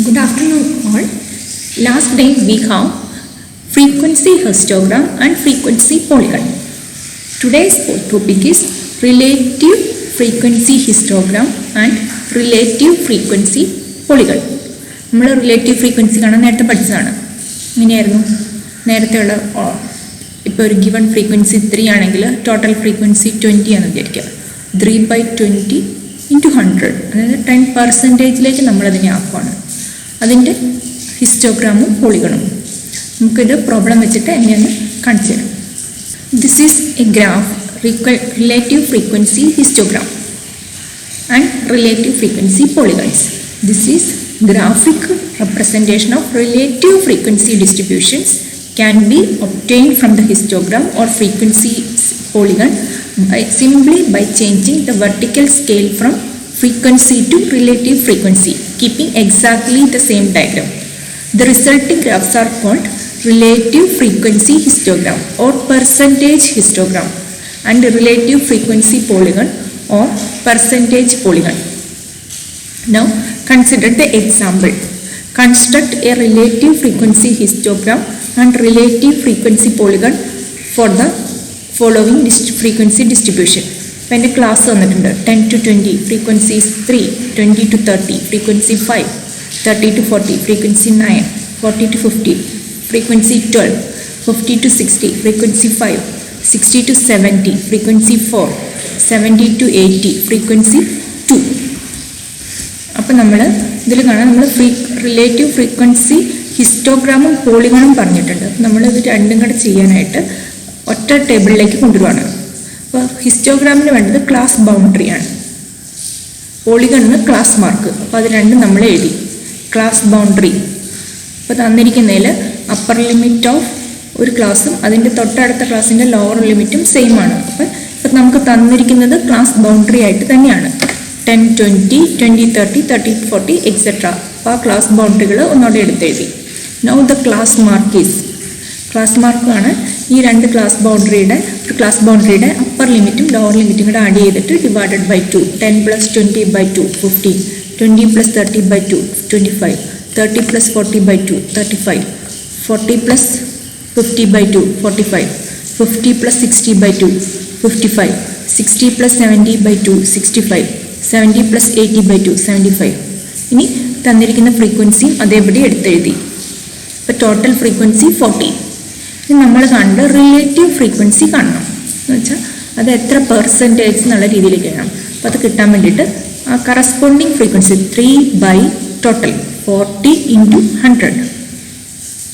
Good afternoon all. Last day we have frequency histogram and frequency polygon. Today's topic is relative frequency histogram and relative frequency polygon. നമ്മൾ relative frequency കാണാൻ നേരത്തെ പഠിച്ചതാണ്. ഇങ്ങനെയായിരുന്നു നേരത്തെയുള്ള. ഇപ്പോൾ ഒരു ഗിവൺ ഫ്രീക്വൻസി 3 ആണെങ്കിൽ ടോട്ടൽ ഫ്രീക്വൻസി 20 ആണെന്ന് വിചാരിക്കുക. 3/20 × 100, അതായത് 10% നമ്മളതിനെ ആക്കുവാണ്. അതിൻ്റെ ഹിസ്റ്റോഗ്രാമും പോളിഗണും നമുക്കിത് പ്രോബ്ലം വെച്ചിട്ട് എങ്ങനെയാണ് കാണിച്ചു തരാം. This is A graph relative frequency histogram and relative frequency polygons. This is graphic representation of relative frequency distributions can be obtained from the histogram or frequency polygon simply by changing the vertical scale from frequency to relative frequency, keeping exactly the same diagram. The resulting graphs are called relative frequency histogram or percentage histogram and relative frequency polygon or percentage polygon. Now consider the example. Construct a relative frequency histogram and relative frequency polygon for the following frequency distribution. When a class വന്നിട്ടുണ്ട് 10 to 20, frequencies 3, 20 to 30, frequency 5, 30 to 40, frequency 9, 40 to 50, frequency 12, 50 to 60, frequency 5, 60 to 70, frequency 4, 70 to 80, frequency 2. അപ്പോൾ നമ്മൾ ഇതിൽ കാണാൻ നമ്മൾ relative frequency ഹിസ്റ്റോഗ്രാമും പോളിഗണും പറഞ്ഞിട്ടുണ്ട്. നമ്മളിത് രണ്ടും കൂടെ ചെയ്യാനായിട്ട് ഒറ്റ ടേബിളിലേക്ക് കൊണ്ടുവരുവാണ്. അപ്പോൾ ഹിസ്റ്റോഗ്രാമിന് വേണ്ടത് ക്ലാസ് ബൗണ്ടറിയാണ്, പോളിഗണിന് ക്ലാസ് മാർക്ക്. അപ്പോൾ അത് രണ്ടും നമ്മൾ എഴുതി. ക്ലാസ് ബൗണ്ടറി ഇപ്പോൾ തന്നിരിക്കുന്നതിൽ അപ്പർ ലിമിറ്റ് ഓഫ് ഒരു ക്ലാസ്സും അതിൻ്റെ തൊട്ടടുത്ത ക്ലാസ്സിൻ്റെ ലോവർ ലിമിറ്റും സെയിം ആണ്. അപ്പോൾ ഇപ്പം നമുക്ക് തന്നിരിക്കുന്നത് ക്ലാസ് ബൗണ്ടറി ആയിട്ട് തന്നെയാണ്. 10, 20, 20, 30, 30, 40, etc. അപ്പോൾ ആ ക്ലാസ് ബൗണ്ടറികൾ ഒന്നോടെ എടുത്തെഴുതി. Now the class mark is, class മാർക്കാണ് ഈ രണ്ട് ക്ലാസ് ബൗണ്ടറിയുടെ അപ്പർ ലിമിറ്റും ലോവർ ലിമിറ്റും കൂടെ ആഡ് ചെയ്തിട്ട് ഡിവൈഡഡ് ബൈ 2. 10 + 20/2 15, 20 + 30/2 25, 30 + 40/2 35, 40 + 50/2 45, 50 + 60/2 55, 60 + 70/2 65, 70 + 80/2 75. ഇനി തന്നിരിക്കുന്ന ഫ്രീക്വൻസിയും അതേപടി എടുത്തെഴുതി. ഇപ്പോൾ ടോട്ടൽ ഫ്രീക്വൻസി 40. ഇനി നമ്മൾ കാണേണ്ട റിലേറ്റീവ് ഫ്രീക്വൻസി കാണണം എന്ന് വെച്ചാൽ അത് എത്ര പെർസെൻറ്റേജ് എന്നുള്ള രീതിയിലേക്ക് എഴുതണം. അപ്പോൾ അത് കിട്ടാൻ വേണ്ടിയിട്ട് ആ കറസ്പോണ്ടിങ് ഫ്രീക്വൻസി 3 ടോട്ടൽ 40 × 100.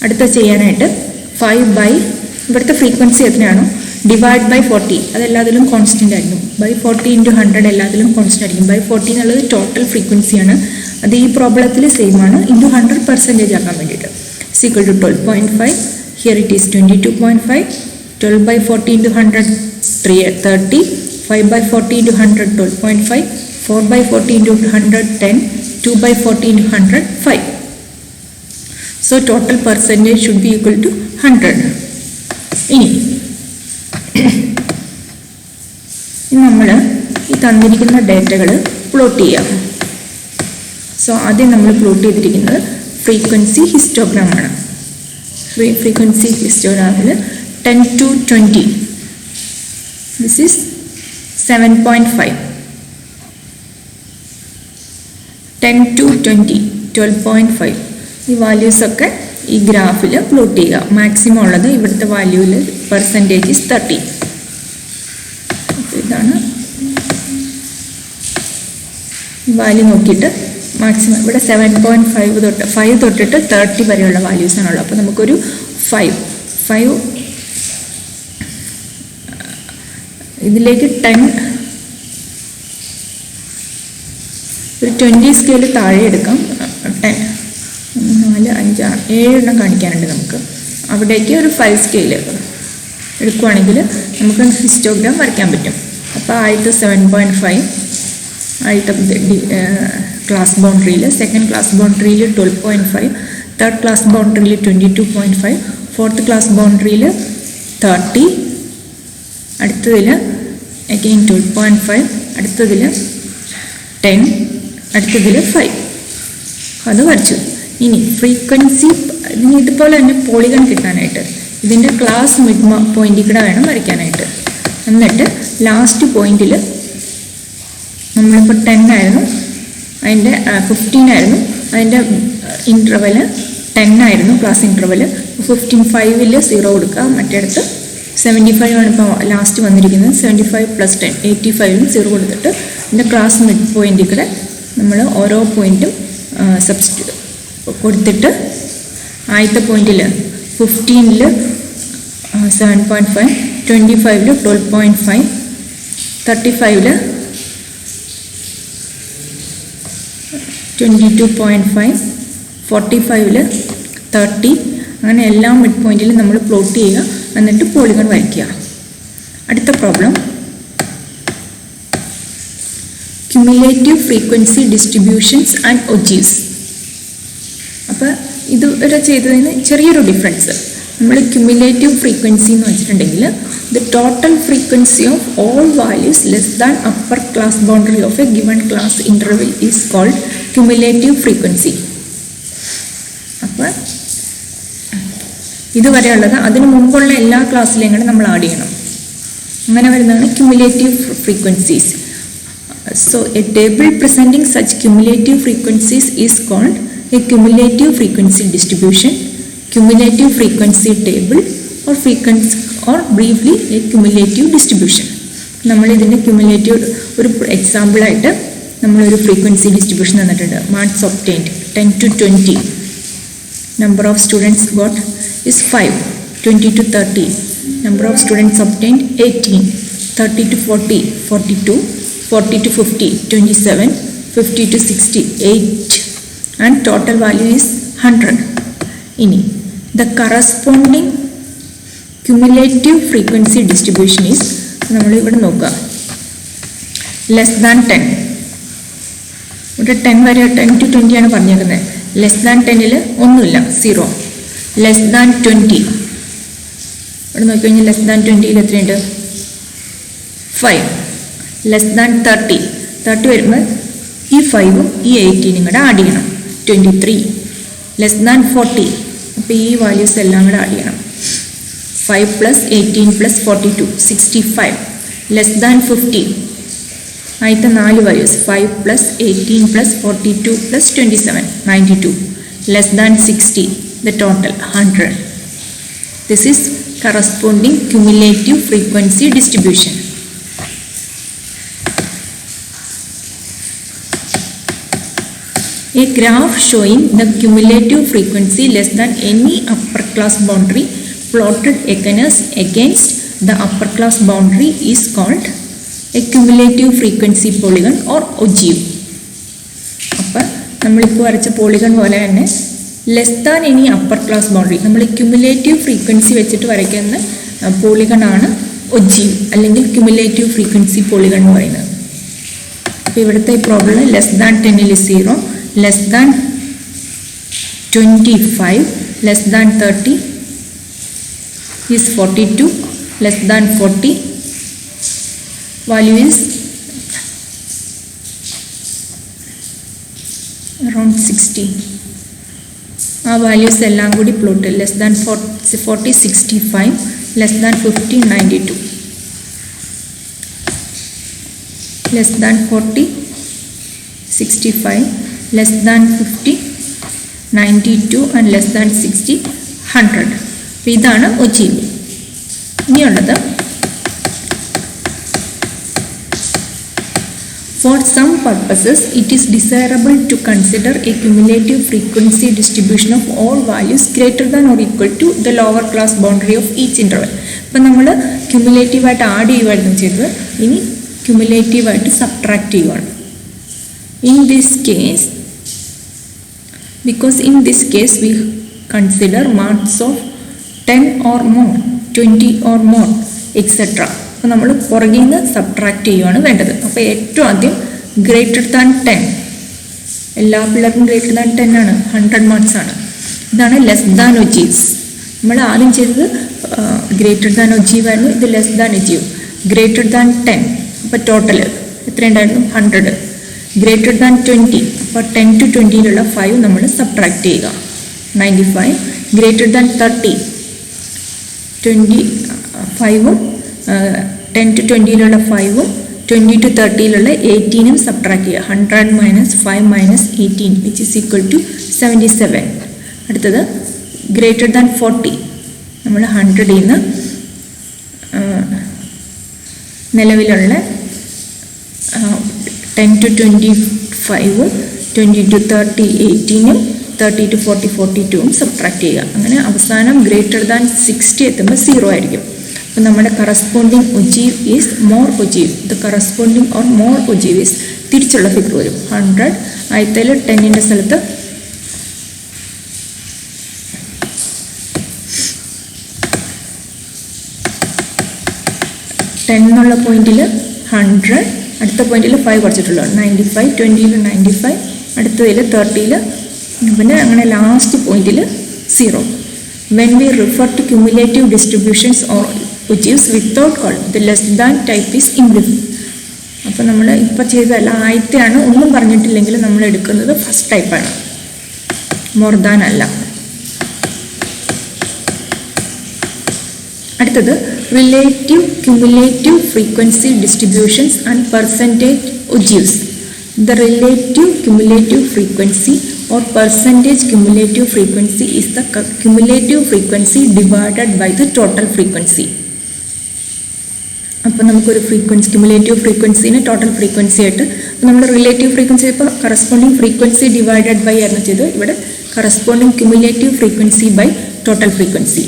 അടുത്ത ചെയ്യാനായിട്ട് 5 ഇവിടുത്തെ ഫ്രീക്വൻസി എത്രയാണോ ഡിവൈഡ് ബൈ 40, അതെല്ലാത്തിലും കോൺസ്റ്റൻ്റ് ആയിരിക്കും. 40 × 100 എല്ലാത്തിലും കോൺസ്റ്റൻ്റ് ആയിരിക്കും. 40 എന്നുള്ളത് ടോട്ടൽ ഫ്രീക്വൻസിയാണ്. അത് ഈ പ്രോബ്ലത്തിൽ സെയിം ആണ്. × 100% ആക്കാൻ വേണ്ടിയിട്ട് = 12.5. Here it is 22.5. 12/40 × 100 30, 5/40 × 100 12.5, 4/40 × 100 10, 2/40 × 100 5. So total percentage should be equal to 100. ഇനി നമ്മൾ ഈ തന്നിരിക്കുന്ന ഡേറ്റകൾ പ്ലോട്ട് ചെയ്യാം. സോ ആദ്യം നമ്മൾ പ്ലോട്ട് ചെയ്തിരിക്കുന്നത് ഫ്രീക്വൻസി ഹിസ്റ്റോഗ്രാമാണ്. ഫ്രീക്വൻസി ഹിസ്റ്റോഗ്രാമിൽ 10 to 20, ദിസ് ഈസ് 7.5, 10 to 20 12.5. ഈ വാല്യൂസൊക്കെ ഈ ഗ്രാഫിൽ പ്ലോട്ട് ചെയ്യുക. മാക്സിമം ഉള്ളത് ഇവിടുത്തെ വാല്യൂവിൽ പെർസെൻറ്റേജ് 30. ഇതാണ് വാല്യൂ നോക്കിയിട്ട് മാക്സിമം ഇവിടെ 7.5 5 തൊട്ടിട്ട് 30 വരെയുള്ള വാല്യൂസാണുള്ളത്. അപ്പോൾ നമുക്കൊരു 5 ഇതിലേക്ക് 10 ഒരു 20 സ്കെയിൽ താഴെ എടുക്കാം. 10 4 5 6 7 എണ്ണം കാണിക്കാനുണ്ട് നമുക്ക്. അവിടേക്ക് ഒരു 5 സ്കെയിൽ എടുക്കുവാണെങ്കിൽ നമുക്ക് ഹിസ്റ്റോഗ്രാം വരയ്ക്കാൻ പറ്റും. അപ്പോൾ ആദ്യത്തെ 7.5 ആദ്യത്തെ ക്ലാസ് ബൗണ്ടറിയിൽ, സെക്കൻഡ് ക്ലാസ് ബൗണ്ടറിയിൽ 12.5, തേർഡ് ക്ലാസ് ബൗണ്ടറിയിൽ 22.5, ഫോർത്ത് ക്ലാസ് ബൗണ്ടറിയിൽ 30, അടുത്തതിൽ അഗെയിൻ 12.5, അടുത്തതിൽ 10, അടുത്തതിൽ 5. അത് വരച്ചു. ഇനി ഫ്രീക്വൻസി ഇതുപോലെ തന്നെ പോളിഗൺ കിട്ടാനായിട്ട് ഇതിൻ്റെ ക്ലാസ് മിഡ് പോയിന്റിൽ കൂടെ വേണം വരയ്ക്കാനായിട്ട്. എന്നിട്ട് ലാസ്റ്റ് പോയിന്റിൽ നമ്മളിപ്പോൾ 10 ആയിരുന്നു, അതിൻ്റെ 15 ആയിരുന്നു, അതിൻ്റെ ഇൻ്റർവെല് 10 ആയിരുന്നു ക്ലാസ് ഇൻ്റർവെല്. 15 5ൽ 0 കൊടുക്കുക, മറ്റേടത്ത് 75 ആണ് ഇപ്പോൾ ലാസ്റ്റ് വന്നിരിക്കുന്നത്. 75 + 10 85ലും 0 കൊടുത്തിട്ട് ഇതിൻ്റെ ക്ലാസ് മിഡ് പോയിന്റിൽ കൂടെ നമ്മൾ ഓരോ പോയിന്റും കൊടുത്തിട്ട് ആദ്യത്തെ പോയിന്റിൽ 15ൽ 7.5, 25ൽ 12.5, 35ൽ 22.5, 45ൽ 30, അങ്ങനെ എല്ലാ മിഡ് പോയിന്റിലും നമ്മൾ പ്ലോട്ട് ചെയ്യുക. എന്നിട്ട് പോളിഗൺ വരയ്ക്കുക. അടുത്ത problem cumulative frequency distributions and ogives. അപ്പോൾ ഇതുവരെ ചെയ്തതിന് ചെറിയൊരു ഡിഫറൻസ്. നമ്മൾ ക്യുമുലേറ്റീവ് ഫ്രീക്വൻസി എന്ന് വെച്ചിട്ടുണ്ടെങ്കിൽ the total frequency of all values less than upper class boundary of a given class interval is called cumulative frequency. അപ്പോൾ ഇതുവരെയുള്ളത് അതിന് മുമ്പുള്ള എല്ലാ ക്ലാസ്സിലെയും കൂടെ നമ്മൾ ആഡ് ചെയ്യണം. അങ്ങനെ വരുന്നതാണ് cumulative frequencies. So a table presenting such cumulative frequencies is called a cumulative frequency distribution, cumulative frequency table or frequency or briefly a cumulative distribution. നമ്മൾ ഇതിൻ്റെ ക്യുമുലേറ്റീവ് ഒരു എക്സാമ്പിളായിട്ട് നമ്മളൊരു ഫ്രീക്വൻസി ഡിസ്ട്രിബ്യൂഷൻ തന്നിട്ടുണ്ട്. Marks obtained 10 to 20, number of students got is 5, 20 to 30, number of students obtained 18, 30 to 40, 42, 40 to 50, 27, 50 to 60, 8, and total value is 100. ഇനി the corresponding cumulative frequency distribution is നമ്മൾ ഇവിടെ നോക്കുക less than 10. ഇവിടെ 10 വരെ 10 to 20 ആണ് പറഞ്ഞേക്കുന്നത്. Less than 10ൽ ഒന്നുമില്ല, 0. Less than 20 ഇവിടെ നോക്കിക്കഴിഞ്ഞാൽ ലെസ് ദാൻ 20ൽ എത്രയുണ്ട്? 5. ലെസ് ദാൻ 30 വരുമ്പോൾ ഈ 5ഉം ഈ 18ഉം കൂടെ ആഡ് ചെയ്യണം, 23. ലെസ് ദാൻ 40, അപ്പോൾ ഈ വാല്യൂസ് എല്ലാം കൂടെ ആഡ് ചെയ്യണം. 5 + 18 + 42, 65. ലെസ് ദാൻ 50, ആദ്യത്തെ 4 values 5 + 18 + 42 + 27, 92. Less than 60, the total 100. This is corresponding cumulative frequency distribution. A graph showing the cumulative frequency less than any upper class boundary plotted against the upper class boundary is called a cumulative frequency polygon or ogive. അപ്പോൾ നമ്മളിപ്പോൾ വരച്ച polygon പോലെ തന്നെ less than any upper class boundary നമ്മൾ cumulative frequency വെച്ചിട്ട് വരയ്ക്കുന്ന polygon ആണ് ogive അല്ലെങ്കിൽ ക്യുമുലേറ്റീവ് ഫ്രീക്വൻസി പോളിഗൺ എന്ന് പറയുന്നത്. അപ്പോൾ ഇവിടുത്തെ ഈ പ്രോബ്ലം ലെസ് ദാൻ 10ൽ 0, less than 25, less than 30 is 42, less than 40 value is around 60. ആ വാല്യൂസ് എല്ലാം കൂടി plot less than 40 65, less than 50 92, less than 40 65, less than 50 92 and less than 60 100. അപ്പോൾ ഇതാണ് ഒജീവ്. ഇനിയുള്ളത് for some purposes it is desirable to consider a cumulative frequency distribution of all values greater than or equal to the lower class boundary of each interval. അപ്പോൾ നമ്മൾ ക്യുമുലേറ്റീവായിട്ട് add ചെയ്യുകയായിരുന്നു ചെയ്തത്, ഇനി ക്യുമുലേറ്റീവായിട്ട് subtract ചെയ്യുകയാണ്. In this case, because in this case we consider marks of 10 or more, 20 or more, etc. അപ്പോൾ നമ്മൾ പുറകിൽ നിന്ന് സബ്ട്രാക്ട് ചെയ്യുകയാണ് വേണ്ടത്. അപ്പോൾ ഏറ്റവും ആദ്യം ഗ്രേറ്റർ ദാൻ 10, എല്ലാ പിള്ളേർക്കും ഗ്രേറ്റർ ദാൻ 10 ആണ്, 100 മാർക്സ് ആണ്. ഇതാണ് ലെസ് ദാൻ ഒജീവ്സ്. നമ്മൾ ആദ്യം ചെയ്തത് ഗ്രേറ്റർ ദാൻ ഒജീവ് ആയിരുന്നു, ഇത് less than ogive. Greater than 10, അപ്പോൾ ടോട്ടൽ എത്രയുണ്ടായിരുന്നു? 100. ഗ്രേറ്റർ ദാൻ 20, അപ്പോൾ 10 to 20 5 നമ്മൾ സബ്ട്രാക്ട് ചെയ്യുക. 95 greater than 30 25 10 to 20 5 20 to 30 18 subtract ചെയ്യുക. 100 minus 5 minus 18 which is equal to 77. അടുത്തത് ഗ്രേറ്റർ ദാൻ 40 നമ്മൾ 100 നിന്ന് നിലവിലുള്ള 10 to 25 20 to 30 18 30 to 40 42 സബ്ട്രാക്ട് ചെയ്യുക. അങ്ങനെ അവസാനം ഗ്രേറ്റർ ദാൻ 60 എത്തുമ്പോൾ 0 ആയിരിക്കും. അപ്പോൾ നമ്മുടെ corresponding ogive is more ogive. The corresponding or more ogive is തിരിച്ചുള്ള ഫിഗർ വരും. 100 ആയത്തിൽ 10ൻ്റെ സ്ഥലത്ത് 10 എന്നുള്ള പോയിന്റിൽ 100, അടുത്ത പോയിന്റിൽ 5 കുറച്ചിട്ടുള്ളൂ. 95 20 95 അടുത്തതിൽ 30 പിന്നെ അങ്ങനെ ലാസ്റ്റ് പോയിന്റിൽ 0. When we refer to cumulative distributions or ogives without column, the less than type is implicit. അപ്പോൾ നമ്മൾ ഇപ്പോൾ ചെയ്തതല്ല, ആദ്യത്തെയാണ്. ഒന്നും പറഞ്ഞിട്ടില്ലെങ്കിൽ നമ്മൾ എടുക്കുന്നത് ഫസ്റ്റ് ടൈപ്പാണ്, മോർ ദാൻ അല്ല. അടുത്തത് relative cumulative frequency distributions and percentage ogives. The relative cumulative frequency or percentage cumulative frequency is the cumulative frequency divided by the total frequency. അപ്പോൾ നമുക്കൊരു ക്യുമുലേറ്റീവ് ഫ്രീക്വൻസിനെ ടോട്ടൽ ഫ്രീക്വൻസി ആയിട്ട് നമ്മൾ റിലേറ്റീവ് ഫ്രീക്വൻസി ഇപ്പോൾ corresponding frequency divided by ആയിരുന്നു ചെയ്ത്, ഇവിടെ corresponding cumulative frequency by total frequency.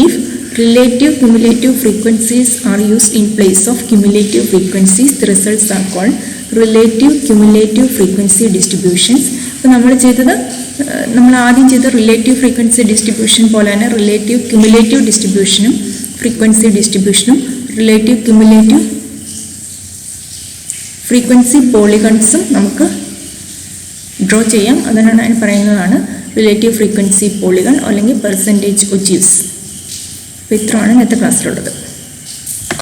If relative cumulative frequencies are used in place of cumulative frequencies, the results are called relative cumulative frequency distributions. അപ്പോൾ നമ്മൾ ആദ്യം ചെയ്ത relative frequency distribution പോലെ തന്നെ relative cumulative ഡിസ്ട്രിബ്യൂഷനും ഫ്രീക്വൻസി ഡിസ്ട്രിബ്യൂഷനും relative cumulative frequency പോളിഗൺസും നമുക്ക് ഡ്രോ ചെയ്യാം. അതിനാണ് ഞാൻ പറയുന്നതാണ് റിലേറ്റീവ് ഫ്രീക്വൻസി പോളിഗൺ അല്ലെങ്കിൽ പെർസെൻറ്റേജ് ഒജീവ്സ്. അപ്പോൾ ഇത്രയാണ് ഇന്നത്തെ ക്ലാസ്സിലുള്ളത്.